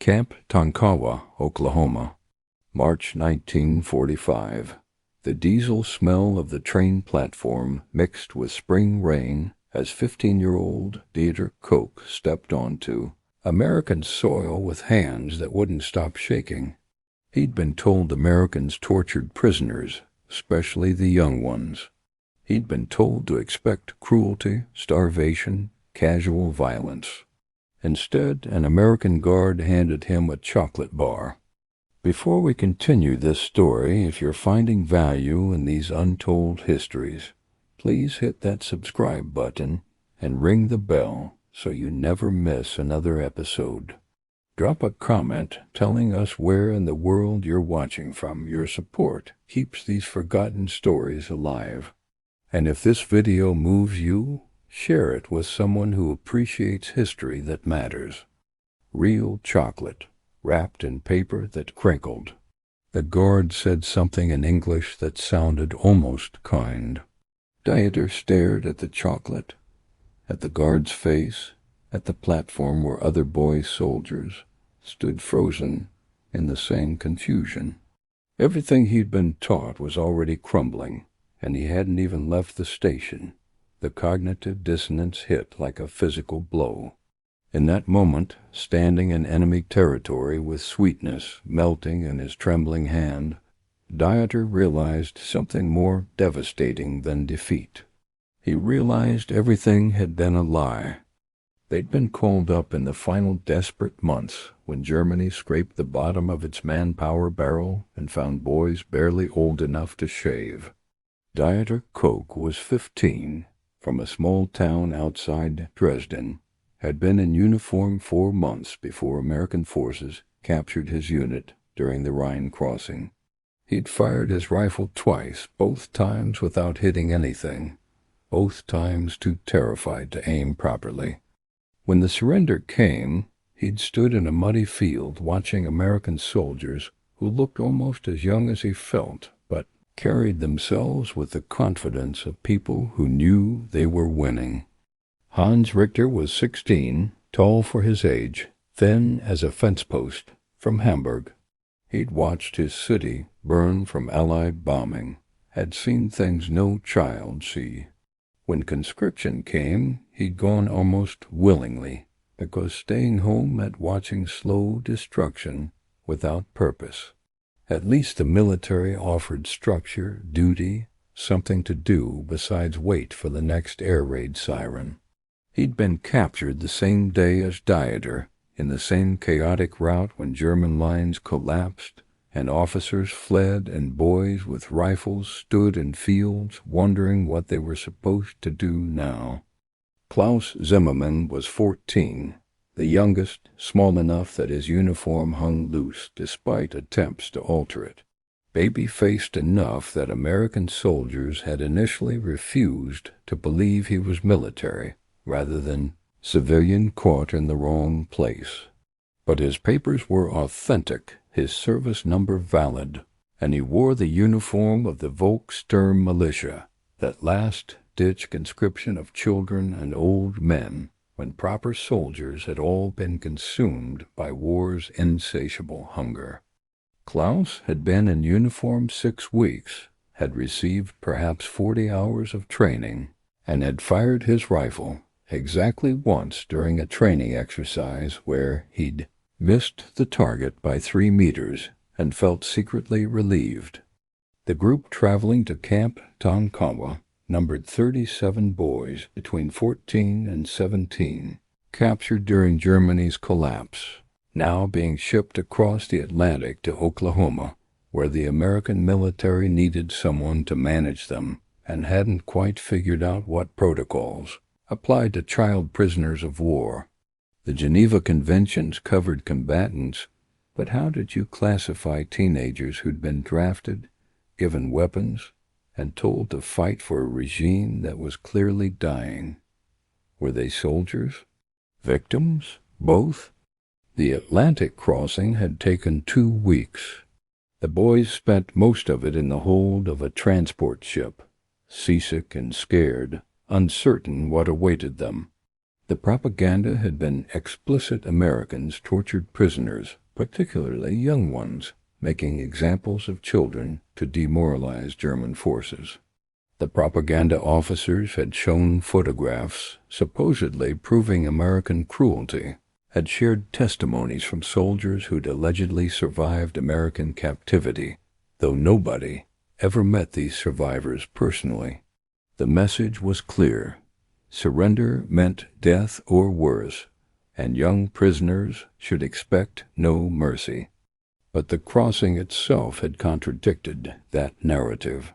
Camp Tonkawa, Oklahoma, March 1945. The diesel smell of the train platform mixed with spring rain as 15-year-old Dieter Koch stepped onto American soil with hands that wouldn't stop shaking. He'd been told Americans tortured prisoners, especially the young ones. He'd been told to expect cruelty, starvation, casual violence. Instead, an American guard handed him a chocolate bar. Before we continue this story, if you're finding value in these untold histories, please hit that subscribe button and ring the bell so you never miss another episode. Drop a comment telling us where in the world you're watching from. Your support keeps these forgotten stories alive. And if this video moves you, share it with someone who appreciates history that matters. Real chocolate, wrapped in paper that crinkled. The guard said something in English that sounded almost kind. Dieter stared at the chocolate, at the guard's face, at the platform where other boy soldiers stood frozen in the same confusion. Everything he'd been taught was already crumbling, and he hadn't even left the station. The cognitive dissonance hit like a physical blow. In that moment, standing in enemy territory with sweetness melting in his trembling hand, Dieter realized something more devastating than defeat. He realized everything had been a lie. They'd been called up in the final desperate months when Germany scraped the bottom of its manpower barrel and found boys barely old enough to shave. Dieter Koch was 15, from a small town outside Dresden, had been in uniform 4 months before American forces captured his unit during the Rhine crossing. He'd fired his rifle twice, both times without hitting anything, both times too terrified to aim properly. When the surrender came, he'd stood in a muddy field watching American soldiers who looked almost as young as he felt, but carried themselves with the confidence of people who knew they were winning. Hans Richter was 16, tall for his age, thin as a fence post, from Hamburg. He'd watched his city burn from Allied bombing, had seen things no child see. When conscription came, he'd gone almost willingly, because staying home meant watching slow destruction without purpose. At least the military offered structure, duty, something to do besides wait for the next air raid siren. He'd been captured the same day as Dieter, in the same chaotic rout when German lines collapsed and officers fled and boys with rifles stood in fields wondering what they were supposed to do now. Klaus Zimmermann was 14, the youngest, small enough that his uniform hung loose despite attempts to alter it. Baby-faced enough that American soldiers had initially refused to believe he was military, rather than civilian caught in the wrong place. But his papers were authentic, his service number valid, and he wore the uniform of the Volkssturm militia, that last-ditch conscription of children and old men, when proper soldiers had all been consumed by war's insatiable hunger. Klaus had been in uniform 6 weeks, had received perhaps 40 hours of training, and had fired his rifle exactly once during a training exercise where he'd missed the target by 3 meters and felt secretly relieved. The group traveling to Camp Tonkawa numbered 37 boys between 14 and 17, captured during Germany's collapse, now being shipped across the Atlantic to Oklahoma, where the American military needed someone to manage them and hadn't quite figured out what protocols applied to child prisoners of war. The Geneva Conventions covered combatants, but how did you classify teenagers who'd been drafted, given weapons, and told to fight for a regime that was clearly dying? Were they soldiers? Victims? Both? The Atlantic crossing had taken 2 weeks. The boys spent most of it in the hold of a transport ship, seasick and scared, uncertain what awaited them. The propaganda had been explicit Americans tortured prisoners, particularly young ones, making examples of children to demoralize German forces. The propaganda officers had shown photographs supposedly proving American cruelty, had shared testimonies from soldiers who'd allegedly survived American captivity, though nobody ever met these survivors personally. The message was clear. Surrender meant death or worse, and young prisoners should expect no mercy. But the crossing itself had contradicted that narrative.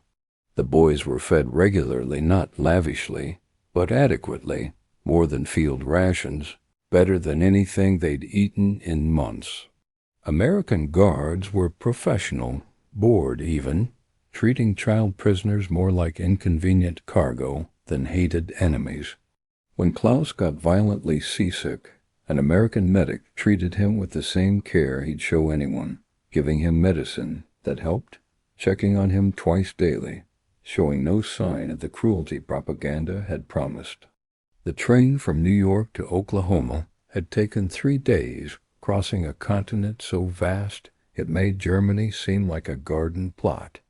The boys were fed regularly, not lavishly, but adequately, more than field rations, better than anything they'd eaten in months. American guards were professional, bored even, treating child prisoners more like inconvenient cargo than hated enemies. When Klaus got violently seasick, an American medic treated him with the same care he'd show anyone, giving him medicine that helped, checking on him twice daily, showing no sign of the cruelty propaganda had promised. The train from New York to Oklahoma had taken 3 days, crossing a continent so vast it made Germany seem like a garden plot.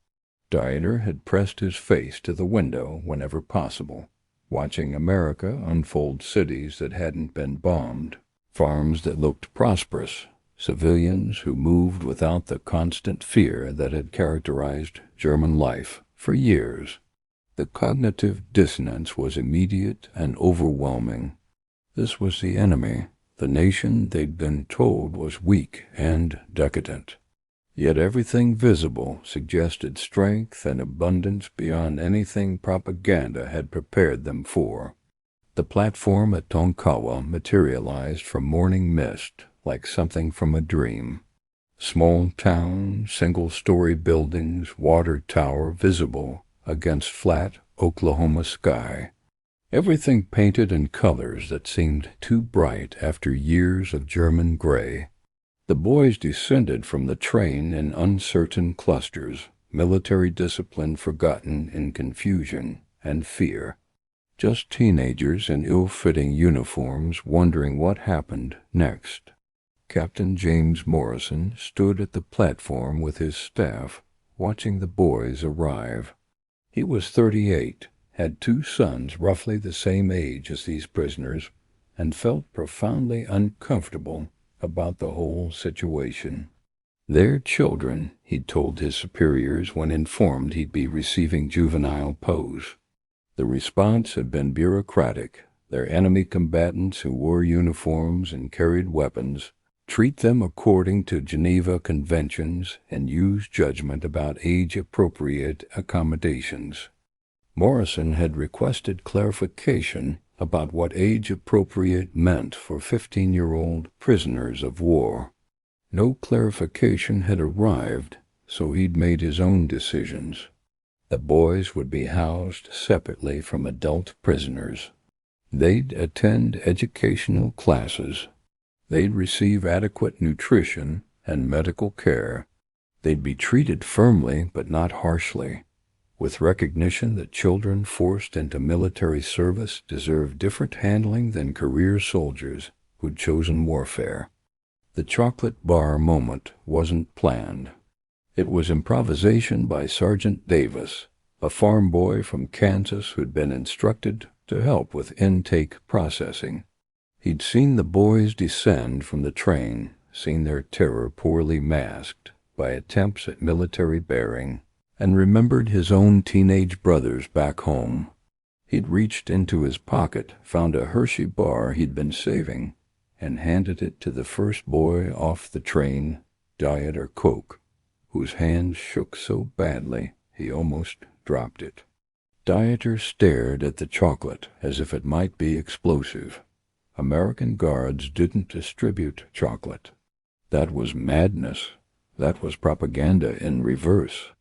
Dieter had pressed his face to the window whenever possible, watching America unfold cities that hadn't been bombed, farms that looked prosperous, civilians who moved without the constant fear that had characterized German life for years. The cognitive dissonance was immediate and overwhelming. This was the enemy, the nation they'd been told was weak and decadent. Yet everything visible suggested strength and abundance beyond anything propaganda had prepared them for. The platform at Tonkawa materialized from morning mist like something from a dream. Small town, single-story buildings, water tower visible against flat Oklahoma sky. Everything painted in colors that seemed too bright after years of German gray. The boys descended from the train in uncertain clusters, military discipline forgotten in confusion and fear. Just teenagers in ill-fitting uniforms wondering what happened next. Captain James Morrison stood at the platform with his staff, watching the boys arrive. He was 38, had 2 sons roughly the same age as these prisoners, and felt profoundly uncomfortable about the whole situation. Their children, he'd told his superiors when informed he'd be receiving juvenile POWs. The response had been bureaucratic. Their enemy combatants who wore uniforms and carried weapons treat them according to Geneva Conventions and use judgment about age-appropriate accommodations. Morrison had requested clarification about what age-appropriate meant for 15-year-old prisoners of war. No clarification had arrived, so he'd made his own decisions. The boys would be housed separately from adult prisoners. They'd attend educational classes. They'd receive adequate nutrition and medical care. They'd be treated firmly but not harshly, with recognition that children forced into military service deserve different handling than career soldiers who'd chosen warfare. The chocolate bar moment wasn't planned. It was improvisation by Sergeant Davis, a farm boy from Kansas who'd been instructed to help with intake processing. He'd seen the boys descend from the train, seen their terror poorly masked by attempts at military bearing, and remembered his own teenage brothers back home. He'd reached into his pocket, found a Hershey bar he'd been saving, and handed it to the first boy off the train, Diet or Coke, whose hand shook so badly he almost dropped it. Dieter stared at the chocolate as if it might be explosive. American guards didn't distribute chocolate. That was madness. That was propaganda in reverse.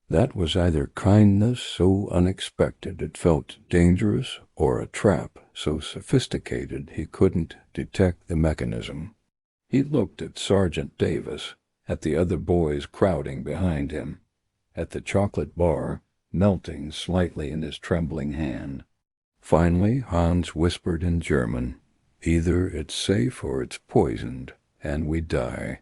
That was either kindness so unexpected it felt dangerous, or a trap so sophisticated he couldn't detect the mechanism. He looked at Sergeant Davis, at the other boys crowding behind him, at the chocolate bar melting slightly in his trembling hand. Finally, Hans whispered in German, Either it's safe or it's poisoned, and we die.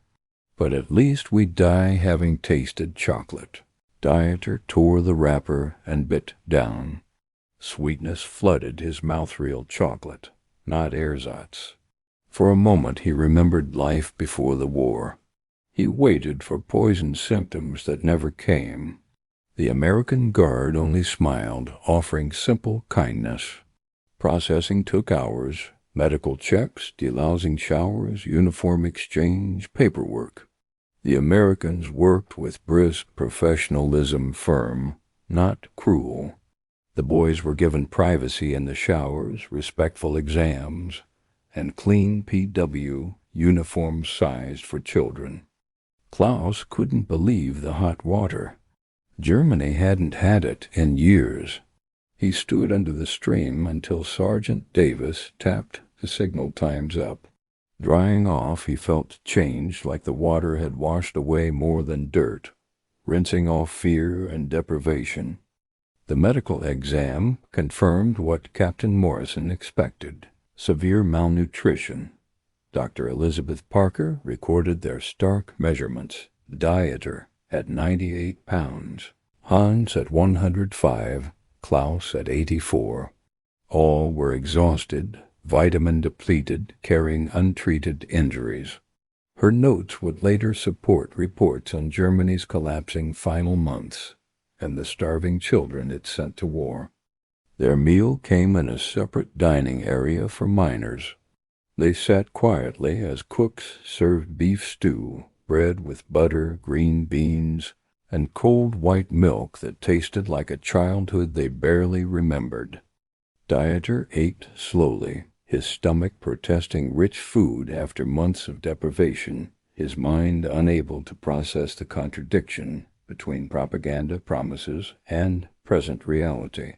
But at least we die having tasted chocolate. Dieter tore the wrapper and bit down. Sweetness flooded his mouth-reel chocolate, not ersatz. For a moment he remembered life before the war. He waited for poison symptoms that never came. The American Guard only smiled, offering simple kindness. Processing took hours. Medical checks, delousing showers, uniform exchange, paperwork. The Americans worked with brisk professionalism, firm, not cruel. The boys were given privacy in the showers, respectful exams, and clean PW uniforms sized for children. Klaus couldn't believe the hot water. Germany hadn't had it in years. He stood under the stream until Sergeant Davis tapped the signal times up. Drying off, he felt changed, like the water had washed away more than dirt, rinsing off fear and deprivation. The medical exam confirmed what Captain Morrison expected: severe malnutrition. Dr. Elizabeth Parker recorded their stark measurements: Dieter at 98 pounds, Hans at 105, Klaus at 84. All were exhausted, vitamin-depleted, carrying untreated injuries. Her notes would later support reports on Germany's collapsing final months and the starving children it sent to war. Their meal came in a separate dining area for miners. They sat quietly as cooks served beef stew, bread with butter, green beans, and cold white milk that tasted like a childhood they barely remembered. Dieter ate slowly, his stomach protesting rich food after months of deprivation, his mind unable to process the contradiction between propaganda promises and present reality.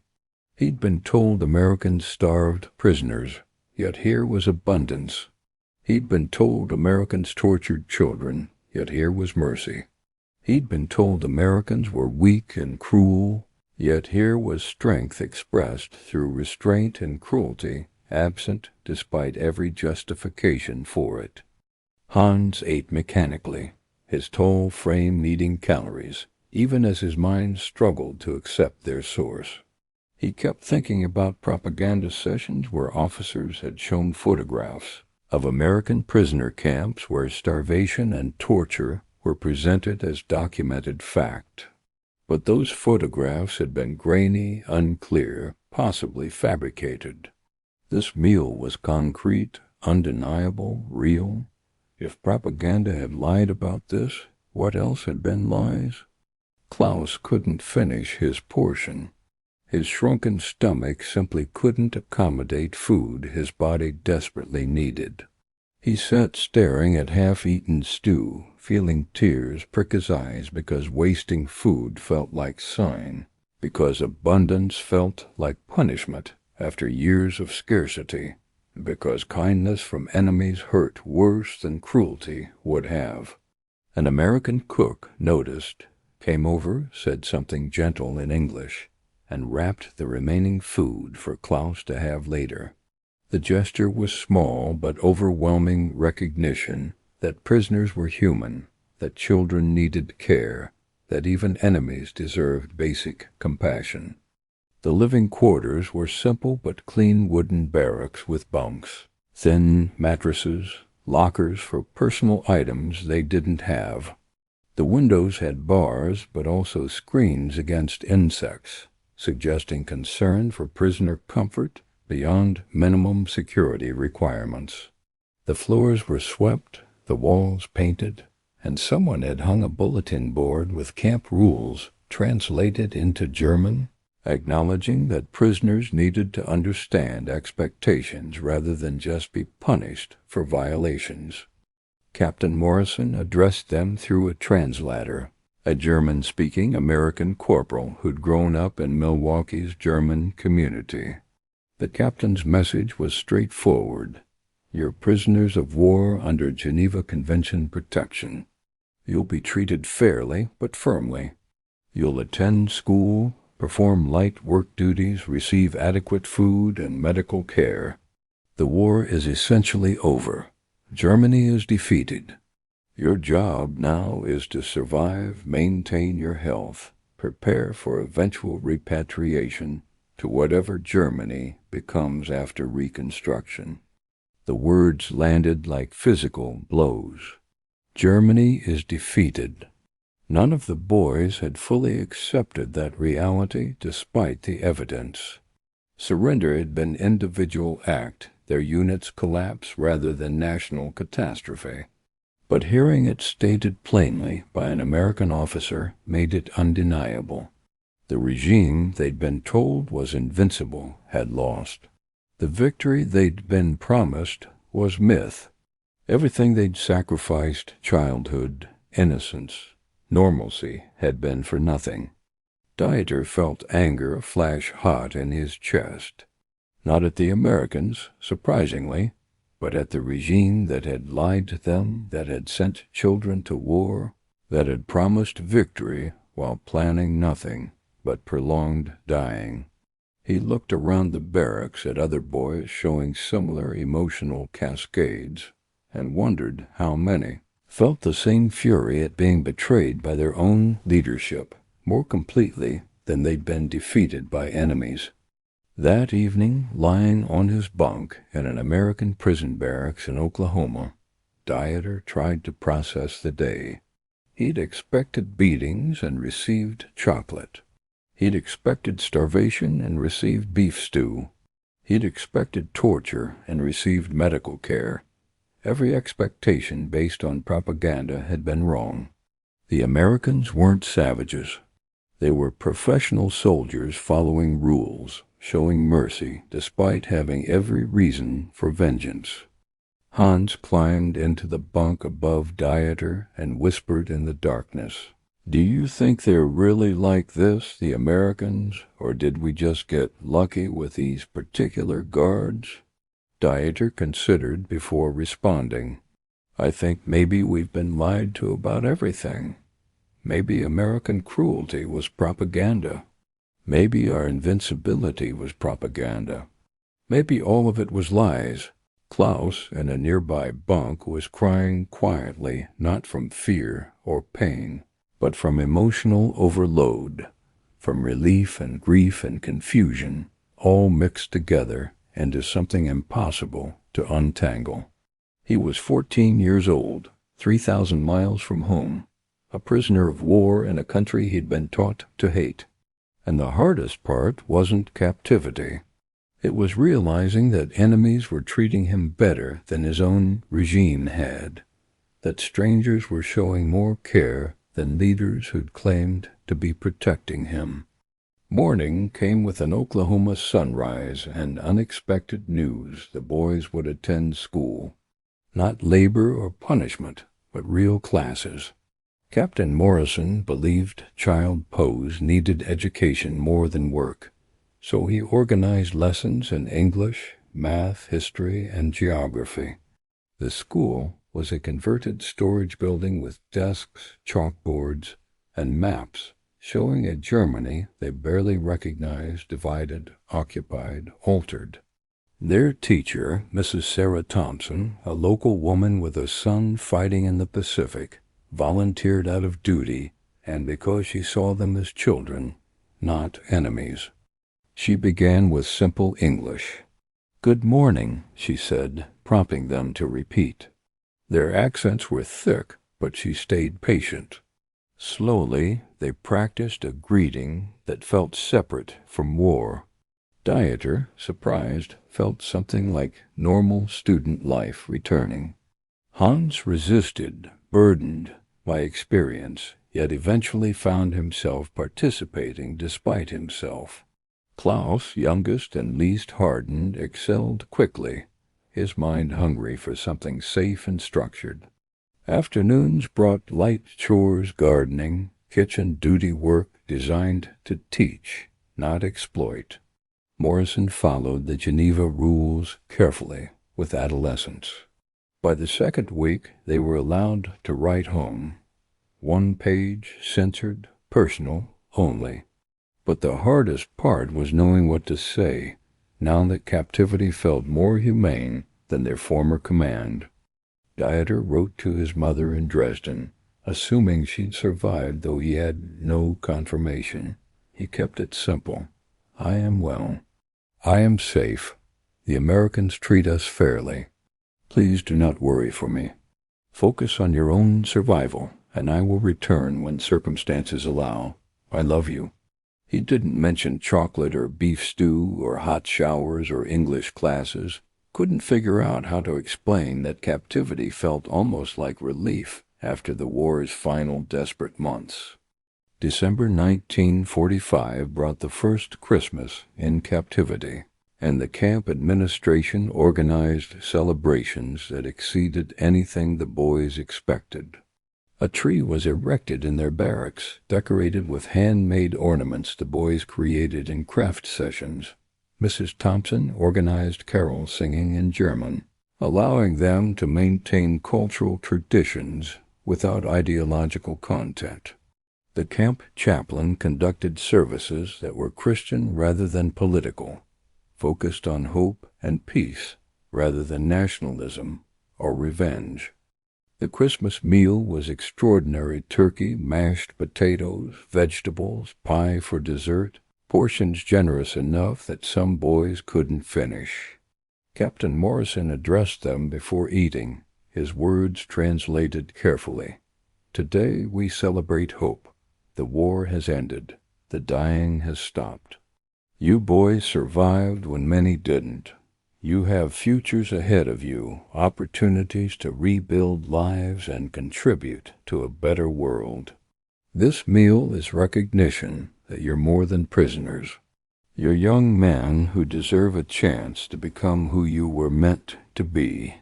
He'd been told Americans starved prisoners, yet here was abundance. He'd been told Americans tortured children, yet here was mercy. He'd been told Americans were weak and cruel, yet here was strength expressed through restraint and cruelty, absent despite every justification for it. Hans ate mechanically, his tall frame needing calories, even as his mind struggled to accept their source. He kept thinking about propaganda sessions where officers had shown photographs of American prisoner camps where starvation and torture were presented as documented fact. But those photographs had been grainy, unclear, possibly fabricated. This meal was concrete, undeniable, real. If propaganda had lied about this, what else had been lies? Klaus couldn't finish his portion. His shrunken stomach simply couldn't accommodate food his body desperately needed. He sat staring at half-eaten stew, feeling tears prick his eyes because wasting food felt like sign, because abundance felt like punishment after years of scarcity, because kindness from enemies hurt worse than cruelty would have. An American cook noticed, came over, said something gentle in English, and wrapped the remaining food for Klaus to have later. The gesture was small but overwhelming recognition that prisoners were human, that children needed care, that even enemies deserved basic compassion. The living quarters were simple but clean wooden barracks with bunks, thin mattresses, lockers for personal items they didn't have. The windows had bars but also screens against insects, suggesting concern for prisoner comfort beyond minimum security requirements. The floors were swept, the walls painted, and someone had hung a bulletin board with camp rules translated into German, acknowledging that prisoners needed to understand expectations rather than just be punished for violations. Captain Morrison addressed them through a translator, a German-speaking American corporal who'd grown up in Milwaukee's German community. The captain's message was straightforward. You're prisoners of war under Geneva Convention protection. You'll be treated fairly but firmly. You'll attend school, perform light work duties, receive adequate food and medical care. The war is essentially over. Germany is defeated. Your job now is to survive, maintain your health, prepare for eventual repatriation to whatever Germany becomes after reconstruction. The words landed like physical blows. Germany is defeated. None of the boys had fully accepted that reality despite the evidence. Surrender had been an individual act, their units' collapse rather than national catastrophe. But hearing it stated plainly by an American officer made it undeniable. The regime they'd been told was invincible had lost. The victory they'd been promised was myth. Everything they'd sacrificed, childhood, innocence, normalcy, had been for nothing. Dieter felt anger flash hot in his chest. Not at the Americans, surprisingly, but at the regime that had lied to them, that had sent children to war, that had promised victory while planning nothing but prolonged dying. He looked around the barracks at other boys showing similar emotional cascades, and wondered how many felt the same fury at being betrayed by their own leadership more completely than they'd been defeated by enemies. That evening, lying on his bunk in an American prison barracks in Oklahoma, Dieter tried to process the day. He'd expected beatings and received chocolate. He'd expected starvation and received beef stew. He'd expected torture and received medical care. Every expectation based on propaganda had been wrong. The Americans weren't savages. They were professional soldiers following rules, showing mercy despite having every reason for vengeance. Hans climbed into the bunk above Dieter and whispered in the darkness, "Do you think they're really like this, the Americans, or did we just get lucky with these particular guards?" Dieter considered before responding, "I think maybe we've been lied to about everything. Maybe American cruelty was propaganda. Maybe our invincibility was propaganda. Maybe all of it was lies." Klaus, in a nearby bunk, was crying quietly, not from fear or pain, but from emotional overload, from relief and grief and confusion, all mixed together into something impossible to untangle. He was 14 years old, 3,000 miles from home, a prisoner of war in a country he'd been taught to hate. And the hardest part wasn't captivity. It was realizing that enemies were treating him better than his own regime had, that strangers were showing more care than leaders who'd claimed to be protecting him. Morning came with an Oklahoma sunrise and unexpected news the boys would attend school. Not labor or punishment, but real classes. Captain Morrison believed child POWs needed education more than work, so he organized lessons in English, math, history, and geography. The school was a converted storage building with desks, chalkboards, and maps showing a Germany they barely recognized, divided, occupied, altered. Their teacher, Mrs. Sarah Thompson, a local woman with a son fighting in the Pacific, volunteered out of duty and because she saw them as children, not enemies. She began with simple English. "Good morning," she said, prompting them to repeat. Their accents were thick, but she stayed patient. Slowly, they practiced a greeting that felt separate from war. Dieter, surprised, felt something like normal student life returning. Hans resisted, burdened by experience, yet eventually found himself participating despite himself. Klaus, youngest and least hardened, excelled quickly, his mind hungry for something safe and structured. Afternoons brought light chores, gardening, kitchen duty work designed to teach, not exploit. Morrison followed the Geneva rules carefully with adolescents. By the second week, they were allowed to write home. 1 page, censored, personal only. But the hardest part was knowing what to say, now that captivity felt more humane than their former command. Dieter wrote to his mother in Dresden, assuming she'd survived, though he had no confirmation. He kept it simple. I am well. I am safe. The Americans treat us fairly. Please do not worry for me. Focus on your own survival, and I will return when circumstances allow. I love you. He didn't mention chocolate or beef stew or hot showers or English classes. Couldn't figure out how to explain that captivity felt almost like relief after the war's final desperate months. December 1945 brought the first Christmas in captivity, and the camp administration organized celebrations that exceeded anything the boys expected. A tree was erected in their barracks, decorated with handmade ornaments the boys created in craft sessions. Mrs. Thompson organized carol singing in German, allowing them to maintain cultural traditions without ideological content. The camp chaplain conducted services that were Christian rather than political, focused on hope and peace rather than nationalism or revenge. The Christmas meal was extraordinary: turkey, mashed potatoes, vegetables, pie for dessert, portions generous enough that some boys couldn't finish. Captain Morrison addressed them before eating, his words translated carefully. Today we celebrate hope. The war has ended. The dying has stopped. You boys survived when many didn't. You have futures ahead of you, opportunities to rebuild lives and contribute to a better world. This meal is recognition that you're more than prisoners. You're young men who deserve a chance to become who you were meant to be.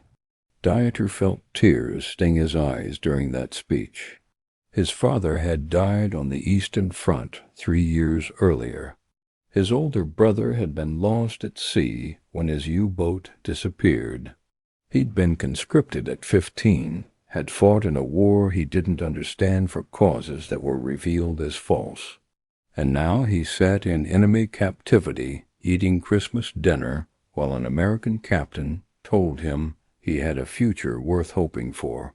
Dieter felt tears sting his eyes during that speech. His father had died on the Eastern Front 3 years earlier. His older brother had been lost at sea when his U-boat disappeared. He'd been conscripted at 15, had fought in a war he didn't understand for causes that were revealed as false. And now he sat in enemy captivity eating Christmas dinner while an American captain told him he had a future worth hoping for.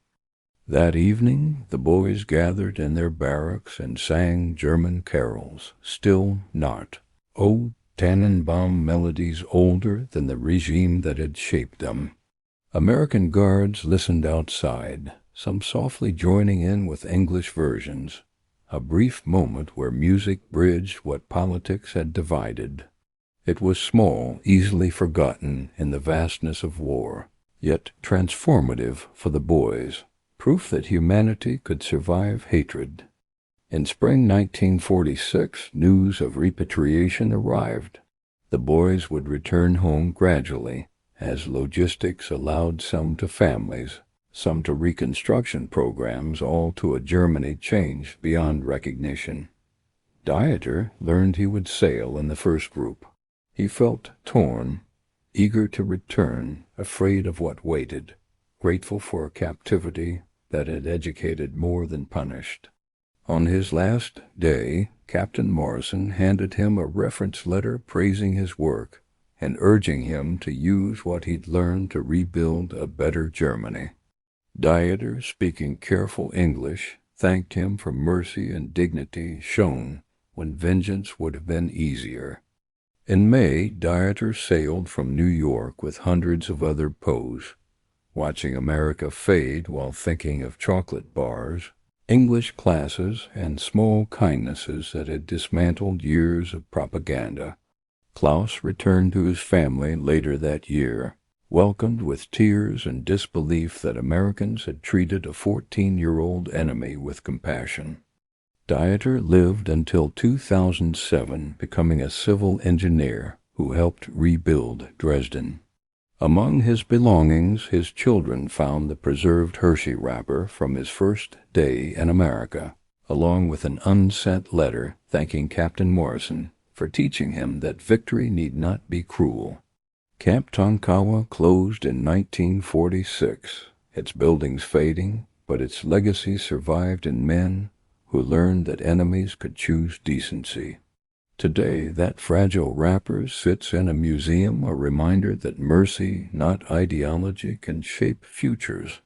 That evening, the boys gathered in their barracks and sang German carols, Still Not, old Tannenbaum melodies older than the regime that had shaped them. American guards listened outside, some softly joining in with English versions, a brief moment where music bridged what politics had divided. It was small, easily forgotten in the vastness of war, yet transformative for the boys. Proof that humanity could survive hatred. In spring 1946, news of repatriation arrived. The boys would return home gradually, as logistics allowed some to families, some to reconstruction programs, all to a Germany changed beyond recognition. Dieter learned he would sail in the first group. He felt torn, eager to return, afraid of what waited, grateful for a captivity that had educated more than punished. On his last day, Captain Morrison handed him a reference letter praising his work and urging him to use what he'd learned to rebuild a better Germany. Dieter, speaking careful English, thanked him for mercy and dignity shown when vengeance would have been easier. In May, Dieter sailed from New York with hundreds of other POWs, watching America fade while thinking of chocolate bars, English classes, and small kindnesses that had dismantled years of propaganda. Klaus returned to his family later that year, welcomed with tears and disbelief that Americans had treated a 14-year-old enemy with compassion. Dieter lived until 2007, becoming a civil engineer who helped rebuild Dresden. Among his belongings, his children found the preserved Hershey wrapper from his first day in America, along with an unsent letter thanking Captain Morrison for teaching him that victory need not be cruel. Camp Tonkawa closed in 1946, its buildings fading, but its legacy survived in men who learned that enemies could choose decency. Today, that fragile wrapper sits in a museum, a reminder that mercy, not ideology, can shape futures.